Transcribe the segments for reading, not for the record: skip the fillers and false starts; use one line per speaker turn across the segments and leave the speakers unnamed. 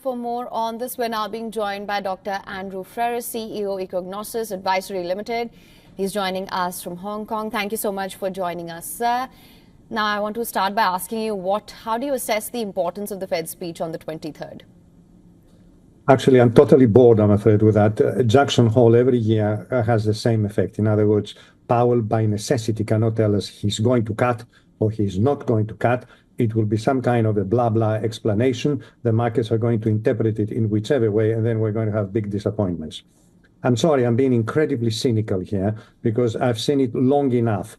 For more on this, we're now being joined by Dr. Andrew Freris, CEO, Ecognosis Advisory Limited. He's joining us from Hong Kong. Thank you so much for joining us, sir. Now, I want to start by asking you, how do you assess the importance of the Fed speech on the 23rd?
Actually, I'm totally bored, I'm afraid, with that. Jackson Hole every year has the same effect. In other words, Powell, by necessity, cannot tell us he's going to cut or he's not going to cut. It will be some kind of a blah, blah explanation. The markets are going to interpret it in whichever way, and then we're going to have big disappointments. I'm sorry, I'm being incredibly cynical here because I've seen it long enough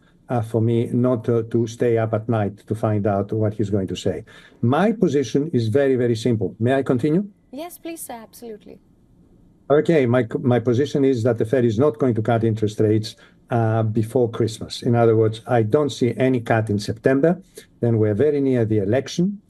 for me not to stay up at night to find out what he's going to say. My position is very, very simple. May I continue?
Yes, please, sir. Absolutely.
Okay, my position is that the Fed is not going to cut interest rates before Christmas. In other words, I don't see any cut in September. Then we're very near the election.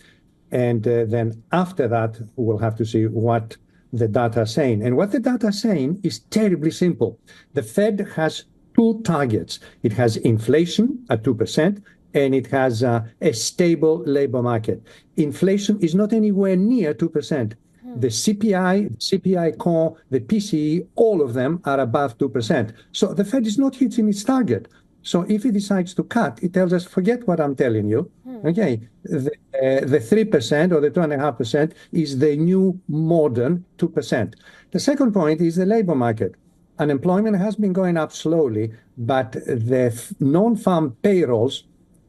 And then after that, we'll have to see what the data are saying. And what the data are saying is terribly simple. The Fed has two targets. It has inflation at 2%, and it has a stable labor market. Inflation is not anywhere near 2%. The CPI core, the PCE, all of them are above 2%. So the Fed is not hitting its target. So if it decides to cut, it tells us, forget what I'm telling you. Okay, the 3% or the 2.5% is the new modern 2%. The second point is the labor market. Unemployment has been going up slowly, but the non-farm payrolls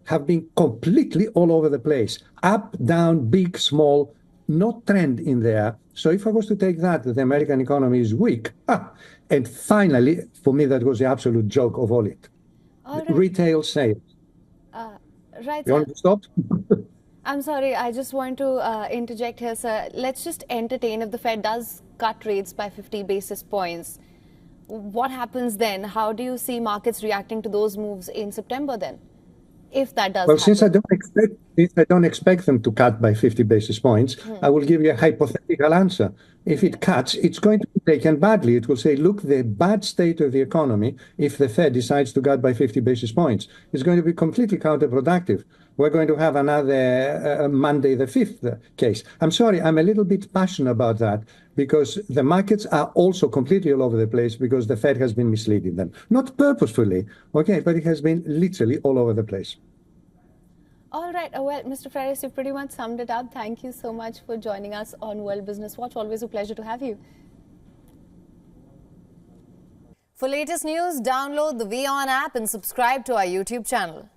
have been completely all over the place. Up, down, big, small, no trend in there. So if I was to take that the American economy is weak. And finally, for me, that was the absolute joke of all it.
All right.
Retail sales.
Right.
You want to stop?
I'm sorry, I just want to interject here, sir. Let's just entertain if the Fed does cut rates by 50 basis points. What happens then? How do you see markets reacting to those moves in September then? If that does happen.
Since I don't expect them to cut by 50 basis points, I will give you a hypothetical answer. If it cuts, it's going to be taken badly. It will say, look, the bad state of the economy, if the Fed decides to cut by 50 basis points, is going to be completely counterproductive. We're going to have another Monday the 5th case. I'm sorry, I'm a little bit passionate about that because the markets are also completely all over the place because the Fed has been misleading them. Not purposefully, okay, but it has been literally all over the place.
All right. Well, Mr. Freris, you've pretty much summed it up. Thank you so much for joining us on World Business Watch. Always a pleasure to have you. For latest news, download the WION app and subscribe to our YouTube channel.